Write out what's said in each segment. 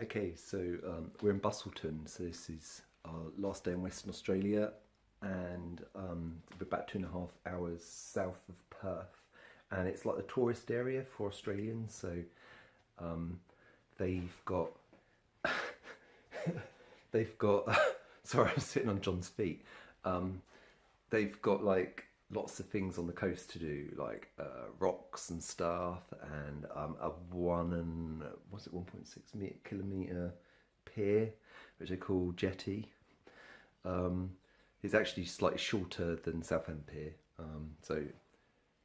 Okay, so we're in Bustleton, so this is our last day in Western Australia, and we're about 2.5 hours south of Perth, and it's like the tourist area for Australians. So they've got sorry, I'm sitting on John's feet. They've got like lots of things on the coast to do, like rocks and stuff, and a 1.6 kilometre pier, which they call jetty. It's actually slightly shorter than Southend Pier, so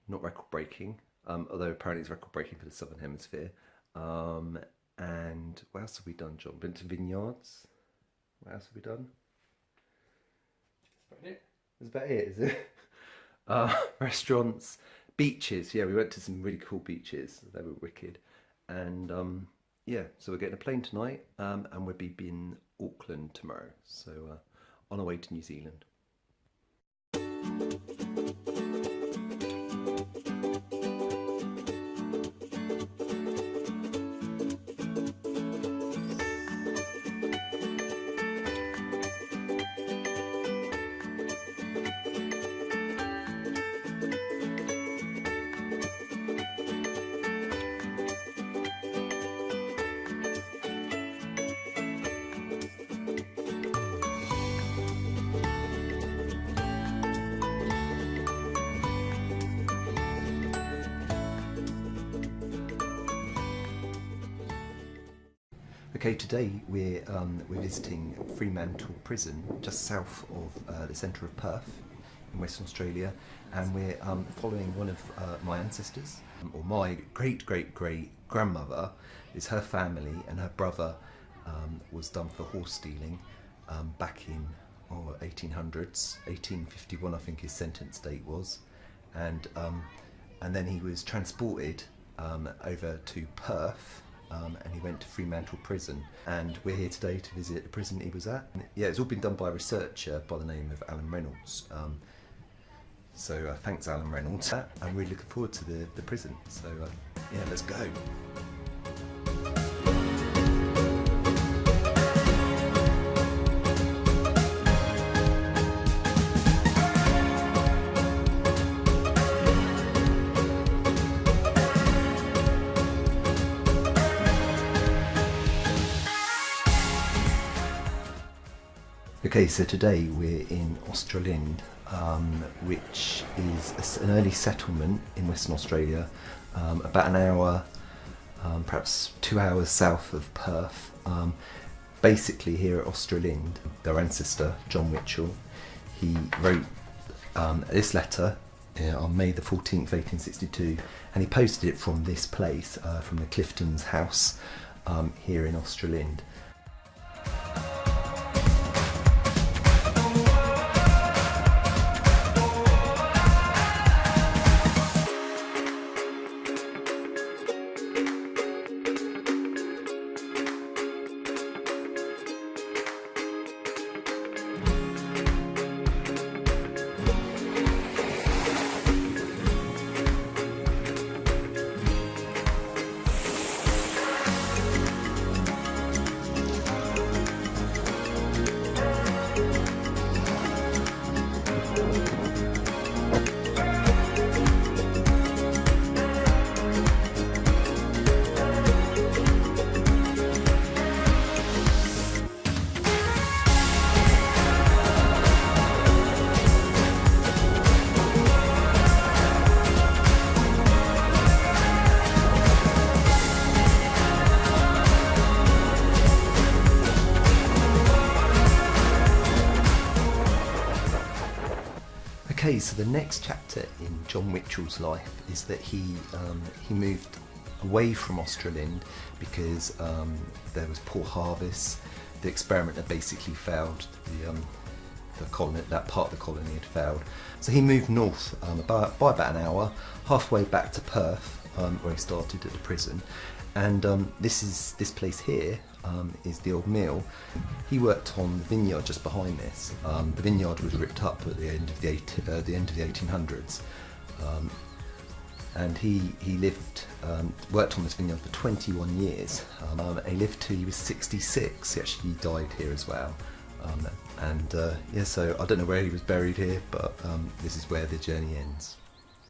not record breaking, although apparently it's record breaking for the Southern Hemisphere. And what else have we done, John? Been to vineyards. What else have we done? That's about it. That's about it, is it? Restaurants, beaches. Yeah, we went to some really cool beaches. They were wicked. And yeah, so we're getting a plane tonight, and we'll be in Auckland tomorrow. So on our way to New Zealand. Okay, today we're visiting Fremantle Prison, just south of the centre of Perth in Western Australia, and we're following one of my ancestors, or my great-great-great-grandmother. Is her family, and her brother was done for horse stealing back in 1800s, 1851 I think his sentence date was, and then he was transported over to Perth. And he went to Fremantle Prison, and we're here today to visit the prison he was at. Yeah, it's all been done by a researcher by the name of Alan Reynolds. So thanks, Alan Reynolds. I'm really looking forward to the prison. So yeah, let's go. Okay, so today we're in Australind, which is an early settlement in Western Australia, about an hour, perhaps 2 hours south of Perth. Basically here at Australind, their ancestor, John Mitchell, he wrote this letter on May the 14th, 1862, and he posted it from this place, from the Clifton's house here in Australind. Okay, so the next chapter in John Mitchell's life is that he moved away from Australind because there was poor harvests. The experiment had basically failed. The colony, that part of the colony had failed. So he moved north by about an hour, halfway back to Perth, where he started at the prison. And this place here is the old mill. He worked on the vineyard just behind this. The vineyard was ripped up at the end of the 1800s, and he lived, worked on this vineyard for 21 years. He lived till he was 66. He actually died here as well. Yeah, so I don't know where he was buried here, but this is where the journey ends.